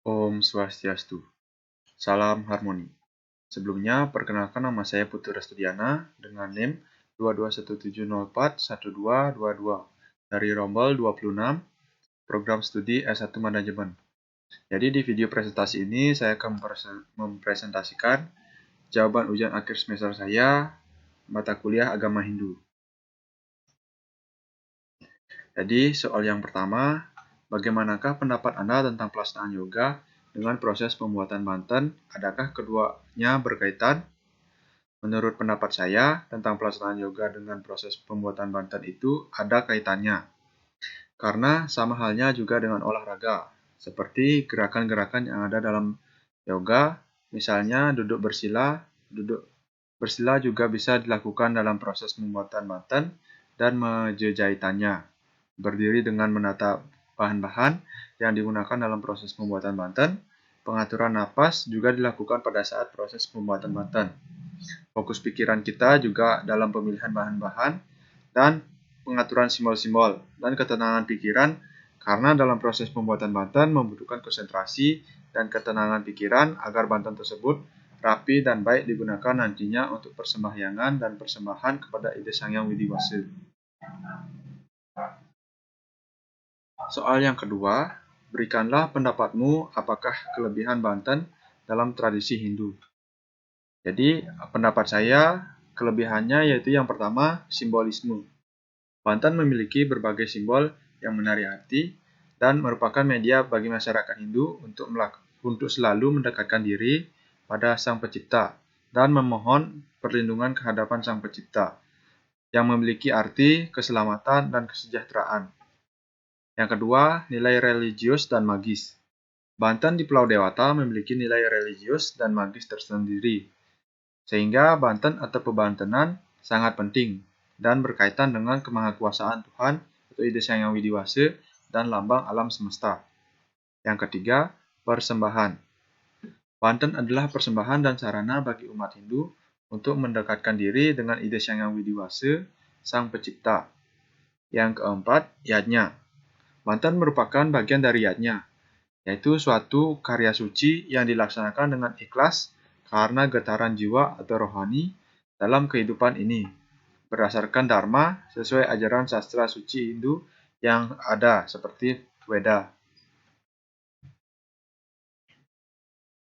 Om Swastiastu. Salam harmoni. Sebelumnya, perkenalkan nama saya Putu Restudiana dengan NIM 2217041222 dari Rombel 26, Program Studi S1 Manajemen. Jadi di video presentasi ini saya akan mempresentasikan jawaban ujian akhir semester saya mata kuliah Agama Hindu. Jadi soal yang pertama, bagaimanakah pendapat Anda tentang pelaksanaan yoga dengan proses pembuatan banten? Adakah keduanya berkaitan? Menurut pendapat saya, tentang pelaksanaan yoga dengan proses pembuatan banten itu ada kaitannya. Karena sama halnya juga dengan olahraga, seperti gerakan-gerakan yang ada dalam yoga, misalnya duduk bersila. Duduk bersila juga bisa dilakukan dalam proses pembuatan banten dan menjejahitannya. Berdiri dengan menata bahan-bahan yang digunakan dalam proses pembuatan banten. Pengaturan napas juga dilakukan pada saat proses pembuatan banten. Fokus pikiran kita juga dalam pemilihan bahan-bahan dan pengaturan simbol-simbol dan ketenangan pikiran, karena dalam proses pembuatan banten membutuhkan konsentrasi dan ketenangan pikiran agar banten tersebut rapi dan baik digunakan nantinya untuk persembahyangan dan persembahan kepada Ide Sang Hyang Widi Wase. Soal yang kedua, berikanlah pendapatmu apakah kelebihan banten dalam tradisi Hindu. Jadi, pendapat saya, kelebihannya yaitu yang pertama, simbolisme. Banten memiliki berbagai simbol yang menarik hati dan merupakan media bagi masyarakat Hindu untuk selalu mendekatkan diri pada Sang Pencipta dan memohon perlindungan kehadapan Sang Pencipta, yang memiliki arti keselamatan dan kesejahteraan. Yang kedua, nilai religius dan magis. Banten di Pulau Dewata memiliki nilai religius dan magis tersendiri, sehingga banten atau pebantenan sangat penting dan berkaitan dengan kemahakuasaan Tuhan atau Ide Sang Hyang Widi Wase dan lambang alam semesta. Yang ketiga, persembahan. Banten adalah persembahan dan sarana bagi umat Hindu untuk mendekatkan diri dengan Ide Sang Hyang Widi Wase, Sang Pencipta. Yang keempat, yajna. Banten merupakan bagian dari yajna, yaitu suatu karya suci yang dilaksanakan dengan ikhlas karena getaran jiwa atau rohani dalam kehidupan ini, berdasarkan dharma sesuai ajaran sastra suci Hindu yang ada seperti Weda.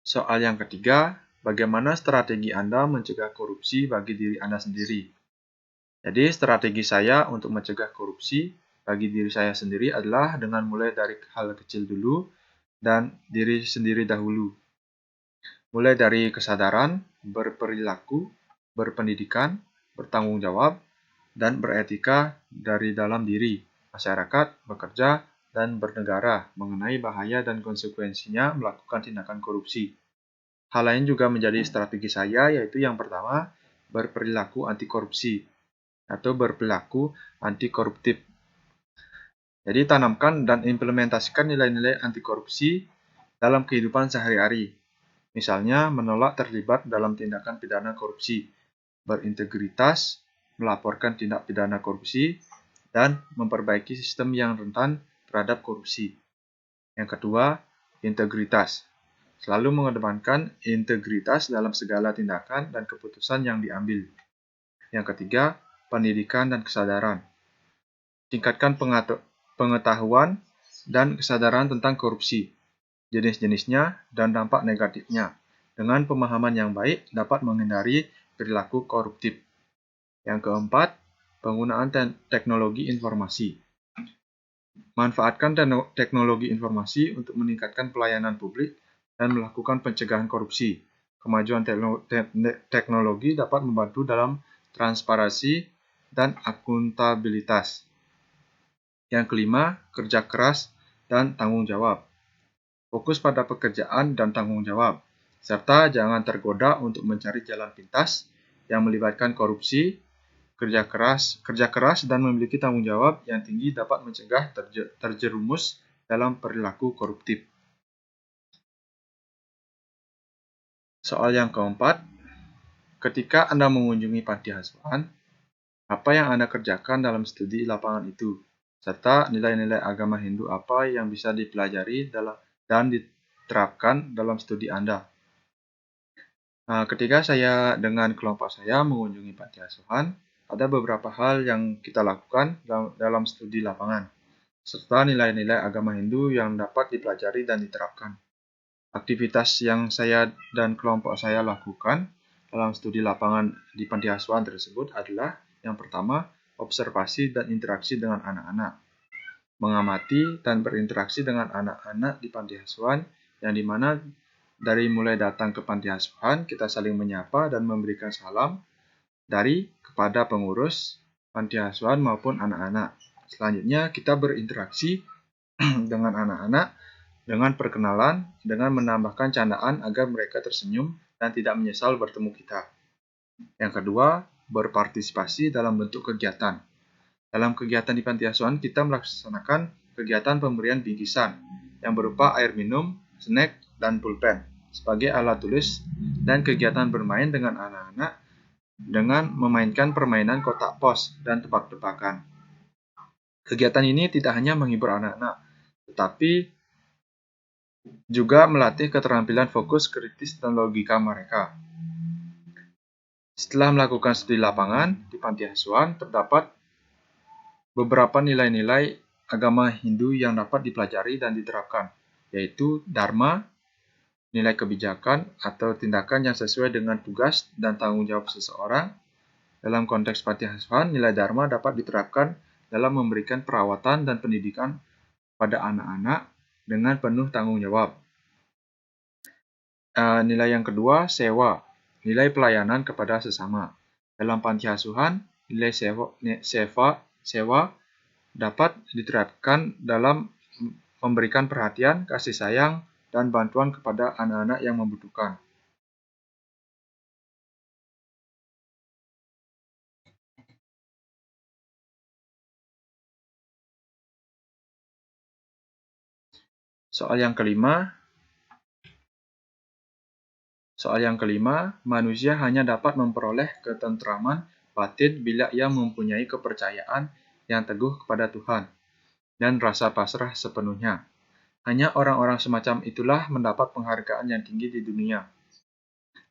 Soal yang ketiga, bagaimana strategi Anda mencegah korupsi bagi diri Anda sendiri? Jadi strategi saya untuk mencegah korupsi bagi diri saya sendiri adalah dengan mulai dari hal kecil dulu dan diri sendiri dahulu. Mulai dari kesadaran, berperilaku, berpendidikan, bertanggung jawab, dan beretika dari dalam diri, masyarakat, bekerja, dan bernegara mengenai bahaya dan konsekuensinya melakukan tindakan korupsi. Hal lain juga menjadi strategi saya, yaitu yang pertama, berperilaku anti korupsi atau berperilaku anti koruptif. Jadi tanamkan dan implementasikan nilai-nilai anti korupsi dalam kehidupan sehari-hari. Misalnya menolak terlibat dalam tindakan pidana korupsi, berintegritas, melaporkan tindak pidana korupsi, dan memperbaiki sistem yang rentan terhadap korupsi. Yang kedua, integritas. Selalu mengedepankan integritas dalam segala tindakan dan keputusan yang diambil. Yang ketiga, pendidikan dan kesadaran. Tingkatkan pengetahuan dan kesadaran tentang korupsi, jenis-jenisnya, dan dampak negatifnya. Dengan pemahaman yang baik dapat menghindari perilaku koruptif. Yang keempat, penggunaan teknologi informasi. Manfaatkan teknologi informasi untuk meningkatkan pelayanan publik dan melakukan pencegahan korupsi. Kemajuan teknologi dapat membantu dalam transparansi dan akuntabilitas. Yang kelima, kerja keras dan tanggung jawab. Fokus pada pekerjaan dan tanggung jawab, serta jangan tergoda untuk mencari jalan pintas yang melibatkan korupsi. Kerja keras dan memiliki tanggung jawab yang tinggi dapat mencegah terjerumus dalam perilaku koruptif. Soal yang keempat, ketika Anda mengunjungi panti asuhan, apa yang Anda kerjakan dalam studi lapangan itu? Serta nilai-nilai agama Hindu apa yang bisa dipelajari dan diterapkan dalam studi Anda. Ketika saya dengan kelompok saya mengunjungi panti asuhan, ada beberapa hal yang kita lakukan dalam studi lapangan, serta nilai-nilai agama Hindu yang dapat dipelajari dan diterapkan. Aktivitas yang saya dan kelompok saya lakukan dalam studi lapangan di panti asuhan tersebut adalah yang pertama, observasi dan interaksi dengan anak-anak. Mengamati dan berinteraksi dengan anak-anak di panti asuhan yang dimana dari mulai datang ke panti asuhan kita saling menyapa dan memberikan salam dari kepada pengurus panti asuhan maupun anak-anak. Selanjutnya kita berinteraksi dengan anak-anak dengan perkenalan, dengan menambahkan candaan agar mereka tersenyum dan tidak menyesal bertemu kita. Yang kedua, berpartisipasi dalam bentuk kegiatan. Dalam kegiatan di panti asuhan, kita melaksanakan kegiatan pemberian bingkisan yang berupa air minum, snack, dan pulpen sebagai alat tulis dan kegiatan bermain dengan anak-anak dengan memainkan permainan kotak pos dan tebak-tebakan. Kegiatan ini tidak hanya menghibur anak-anak, tetapi juga melatih keterampilan fokus kritis dan logika mereka. Setelah melakukan studi lapangan di panti asuhan, terdapat beberapa nilai-nilai agama Hindu yang dapat dipelajari dan diterapkan, yaitu Dharma, nilai kebijakan atau tindakan yang sesuai dengan tugas dan tanggung jawab seseorang. Dalam konteks panti asuhan, nilai Dharma dapat diterapkan dalam memberikan perawatan dan pendidikan pada anak-anak dengan penuh tanggung jawab. Nilai yang kedua, sewa, nilai pelayanan kepada sesama. Dalam panti asuhan, nilai sewa dapat diterapkan dalam memberikan perhatian, kasih sayang, dan bantuan kepada anak-anak yang membutuhkan. Soal yang kelima, manusia hanya dapat memperoleh ketentraman batin bila ia mempunyai kepercayaan yang teguh kepada Tuhan dan rasa pasrah sepenuhnya. Hanya orang-orang semacam itulah mendapat penghargaan yang tinggi di dunia.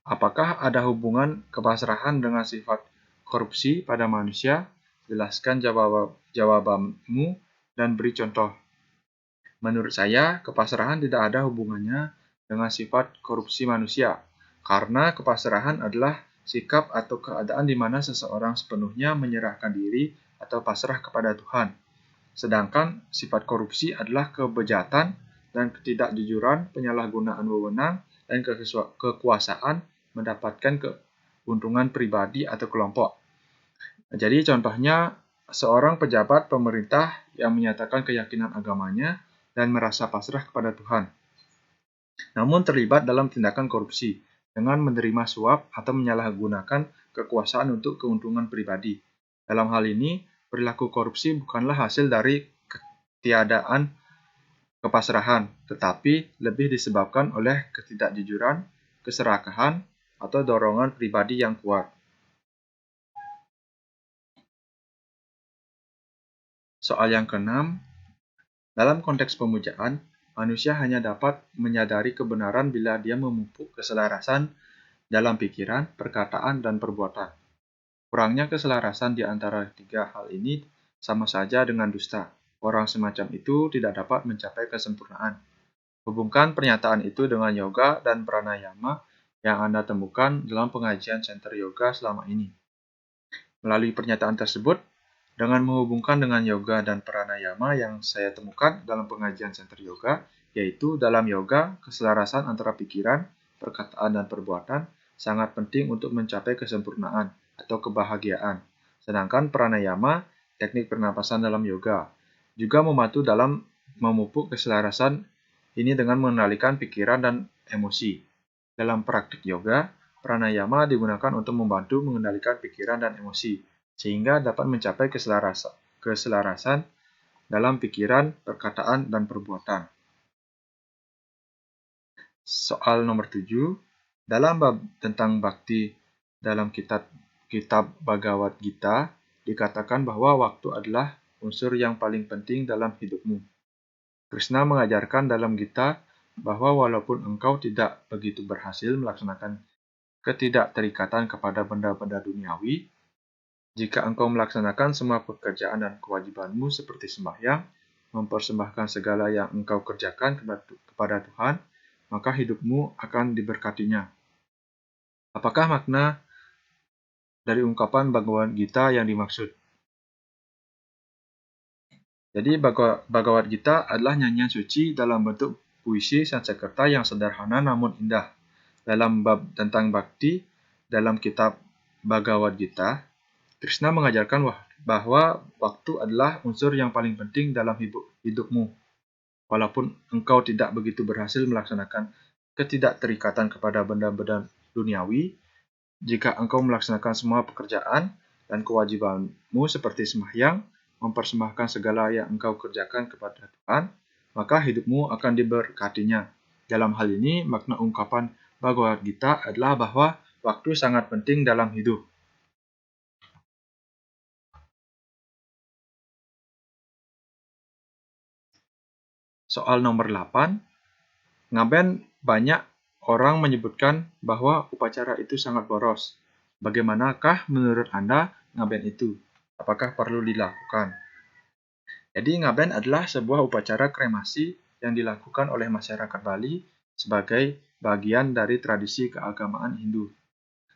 Apakah ada hubungan kepasrahan dengan sifat korupsi pada manusia? Jelaskan jawabanmu dan beri contoh. Menurut saya, kepasrahan tidak ada hubungannya dengan sifat korupsi manusia, karena kepasrahan adalah sikap atau keadaan di mana seseorang sepenuhnya menyerahkan diri atau pasrah kepada Tuhan. Sedangkan sifat korupsi adalah kebejatan dan ketidakjujuran, penyalahgunaan wewenang, dan kekuasaan mendapatkan keuntungan pribadi atau kelompok. Jadi contohnya, seorang pejabat pemerintah yang menyatakan keyakinan agamanya dan merasa pasrah kepada Tuhan, namun terlibat dalam tindakan korupsi dengan menerima suap atau menyalahgunakan kekuasaan untuk keuntungan pribadi. Dalam hal ini, perilaku korupsi bukanlah hasil dari ketiadaan kepasrahan, tetapi lebih disebabkan oleh ketidakjujuran, keserakahan, atau dorongan pribadi yang kuat. Soal yang keenam, dalam konteks pemujaan, manusia hanya dapat menyadari kebenaran bila dia memupuk keselarasan dalam pikiran, perkataan, dan perbuatan. Kurangnya keselarasan di antara tiga hal ini sama saja dengan dusta. Orang semacam itu tidak dapat mencapai kesempurnaan. Hubungkan pernyataan itu dengan yoga dan pranayama yang Anda temukan dalam pengajian Center Yoga selama ini. Melalui pernyataan tersebut, dengan menghubungkan dengan yoga dan pranayama yang saya temukan dalam pengajian Center Yoga, yaitu dalam yoga, keselarasan antara pikiran, perkataan, dan perbuatan sangat penting untuk mencapai kesempurnaan atau kebahagiaan. Sedangkan pranayama, teknik pernapasan dalam yoga, juga membantu dalam memupuk keselarasan ini dengan mengendalikan pikiran dan emosi. Dalam praktik yoga, pranayama digunakan untuk membantu mengendalikan pikiran dan emosi, sehingga dapat mencapai keselarasan dalam pikiran, perkataan, dan perbuatan. Soal nomor 7. Dalam bab tentang bakti dalam kitab Bhagavad Gita, dikatakan bahwa waktu adalah unsur yang paling penting dalam hidupmu. Krishna mengajarkan dalam Gita bahwa walaupun engkau tidak begitu berhasil melaksanakan ketidakterikatan kepada benda-benda duniawi, jika engkau melaksanakan semua pekerjaan dan kewajibanmu seperti sembahyang, mempersembahkan segala yang engkau kerjakan kepada Tuhan, maka hidupmu akan diberkatinya. Apakah makna dari ungkapan Bhagavad Gita yang dimaksud? Jadi Bhagavad Gita adalah nyanyian suci dalam bentuk puisi Sanskerta yang sederhana namun indah. Dalam bab tentang bakti, dalam kitab Bhagavad Gita, Krishna mengajarkan bahwa waktu adalah unsur yang paling penting dalam hidupmu. Walaupun engkau tidak begitu berhasil melaksanakan ketidakterikatan kepada benda-benda duniawi, jika engkau melaksanakan semua pekerjaan dan kewajibanmu seperti sembahyang, mempersembahkan segala yang engkau kerjakan kepada Tuhan, maka hidupmu akan diberkatinya. Dalam hal ini, makna ungkapan Bhagavad Gita adalah bahwa waktu sangat penting dalam hidup. Soal nomor 8, Ngaben banyak orang menyebutkan bahwa upacara itu sangat boros. Bagaimanakah menurut Anda ngaben itu? Apakah perlu dilakukan? Jadi ngaben adalah sebuah upacara kremasi yang dilakukan oleh masyarakat Bali sebagai bagian dari tradisi keagamaan Hindu.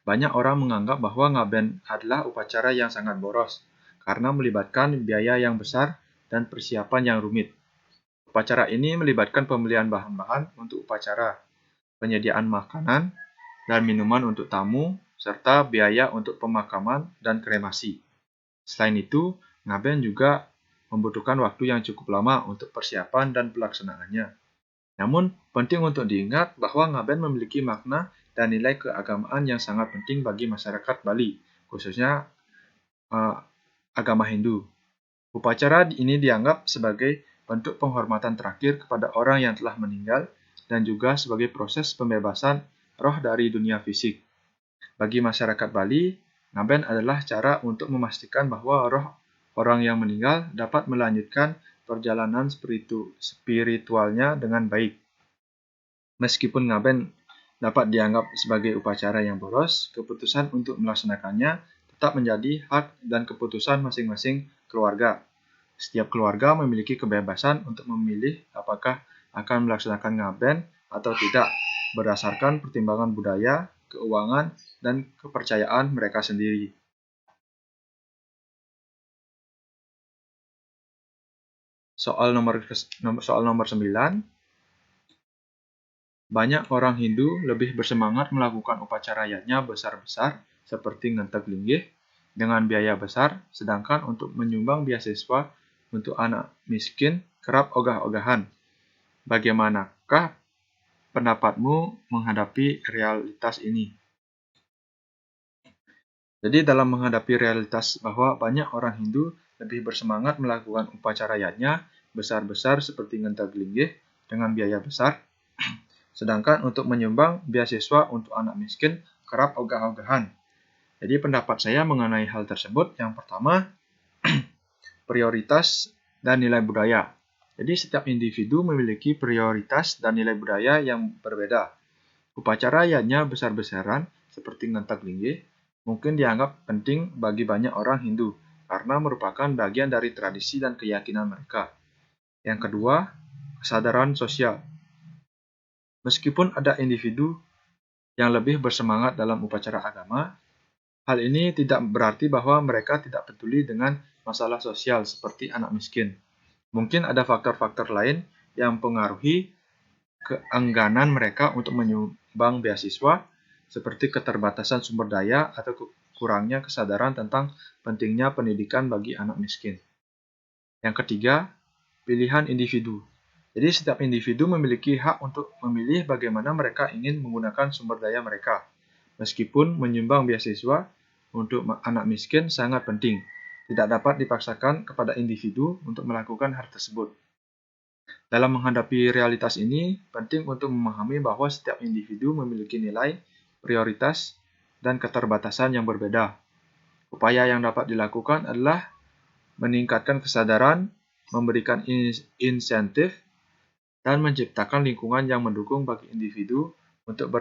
Banyak orang menganggap bahwa ngaben adalah upacara yang sangat boros karena melibatkan biaya yang besar dan persiapan yang rumit. Upacara ini melibatkan pembelian bahan-bahan untuk upacara, penyediaan makanan dan minuman untuk tamu, serta biaya untuk pemakaman dan kremasi. Selain itu, ngaben juga membutuhkan waktu yang cukup lama untuk persiapan dan pelaksanaannya. Namun, penting untuk diingat bahwa ngaben memiliki makna dan nilai keagamaan yang sangat penting bagi masyarakat Bali, khususnya agama Hindu. Upacara ini dianggap sebagai bentuk penghormatan terakhir kepada orang yang telah meninggal dan juga sebagai proses pembebasan roh dari dunia fisik. Bagi masyarakat Bali, ngaben adalah cara untuk memastikan bahwa roh orang yang meninggal dapat melanjutkan perjalanan spiritualnya dengan baik. Meskipun ngaben dapat dianggap sebagai upacara yang boros, keputusan untuk melaksanakannya tetap menjadi hak dan keputusan masing-masing keluarga. Setiap keluarga memiliki kebebasan untuk memilih apakah akan melaksanakan ngaben atau tidak berdasarkan pertimbangan budaya, keuangan, dan kepercayaan mereka sendiri. Soal nomor 9. Banyak orang Hindu lebih bersemangat melakukan upacara yajna besar-besar seperti ngentek linggih dengan biaya besar, sedangkan untuk menyumbang beasiswa untuk anak miskin kerap ogah-ogahan. Bagaimanakah pendapatmu menghadapi realitas ini? Jadi dalam menghadapi realitas bahwa banyak orang Hindu lebih bersemangat melakukan upacara yajna besar-besar seperti ngentek linggih dengan biaya besar, sedangkan untuk menyumbang beasiswa untuk anak miskin kerap ogah-ogahan. Jadi pendapat saya mengenai hal tersebut, yang pertama, prioritas dan nilai budaya. Jadi setiap individu memiliki prioritas dan nilai budaya yang berbeda. Upacara yajna besar-besaran seperti ngentek linggih mungkin dianggap penting bagi banyak orang Hindu karena merupakan bagian dari tradisi dan keyakinan mereka. Yang kedua, kesadaran sosial. Meskipun ada individu yang lebih bersemangat dalam upacara agama, hal ini tidak berarti bahwa mereka tidak peduli dengan masalah sosial seperti anak miskin. Mungkin ada faktor-faktor lain yang mempengaruhi keengganan mereka untuk menyumbang beasiswa, seperti keterbatasan sumber daya atau kurangnya kesadaran tentang pentingnya pendidikan bagi anak miskin. Yang ketiga, pilihan individu. Jadi setiap individu memiliki hak untuk memilih bagaimana mereka ingin menggunakan sumber daya mereka. Meskipun menyumbang beasiswa untuk anak miskin sangat penting, tidak dapat dipaksakan kepada individu untuk melakukan hal tersebut. Dalam menghadapi realitas ini, penting untuk memahami bahwa setiap individu memiliki nilai, prioritas, dan keterbatasan yang berbeda. Upaya yang dapat dilakukan adalah meningkatkan kesadaran, memberikan insentif, dan menciptakan lingkungan yang mendukung bagi individu untuk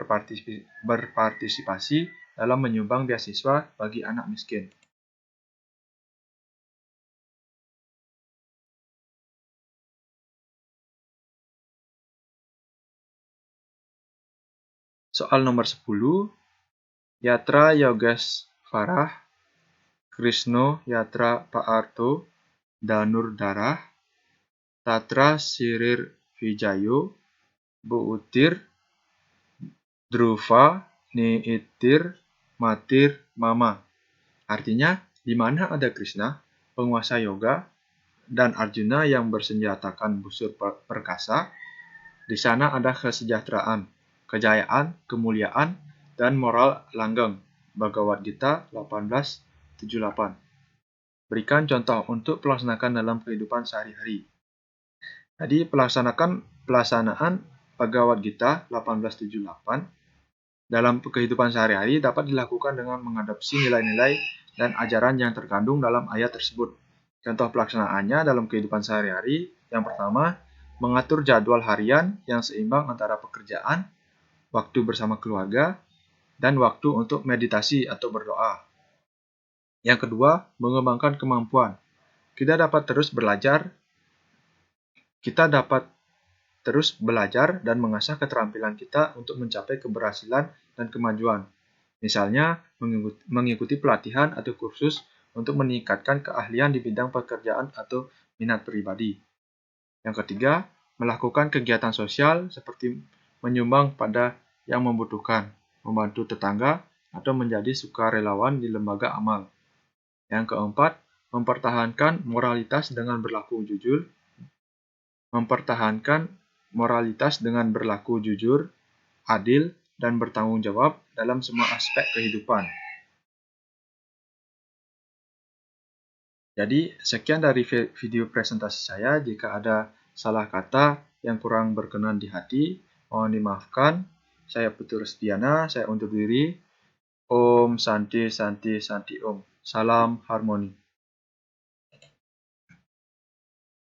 berpartisipasi dalam menyumbang beasiswa bagi anak miskin. Soal nomor 10, Yatra Yogesvarah, Krishno Yatra Paarto, Danur Darah, Tatra Sirir Vijayo, Buutir, Dhruva, Niitir, Matir, Mama. Artinya, di mana ada Krishna, penguasa yoga, dan Arjuna yang bersenjatakan busur perkasa, di sana ada kesejahteraan, kejayaan, kemuliaan, dan moral langgeng. Bhagavad Gita 18:78. Berikan contoh untuk pelaksanakan dalam kehidupan sehari-hari. Jadi pelaksanaan Bhagavad Gita 18:78 dalam kehidupan sehari-hari dapat dilakukan dengan mengadopsi nilai-nilai dan ajaran yang terkandung dalam ayat tersebut. Contoh pelaksanaannya dalam kehidupan sehari-hari, yang pertama, mengatur jadwal harian yang seimbang antara pekerjaan, waktu bersama keluarga, dan waktu untuk meditasi atau berdoa. Yang kedua, mengembangkan kemampuan. Kita dapat terus belajar dan mengasah keterampilan kita untuk mencapai keberhasilan dan kemajuan. Misalnya, mengikuti pelatihan atau kursus untuk meningkatkan keahlian di bidang pekerjaan atau minat pribadi. Yang ketiga, melakukan kegiatan sosial seperti menyumbang pada yang membutuhkan, membantu tetangga, atau menjadi sukarelawan di lembaga amal. Yang keempat, mempertahankan moralitas dengan berlaku jujur, adil, dan bertanggung jawab dalam semua aspek kehidupan. Jadi, sekian dari video presentasi saya. Jika ada salah kata yang kurang berkenan di hati, mohon dimaafkan. Saya Putu Rusdiana, saya undur diri. Om Santi Santi Santi Om. Salam harmoni.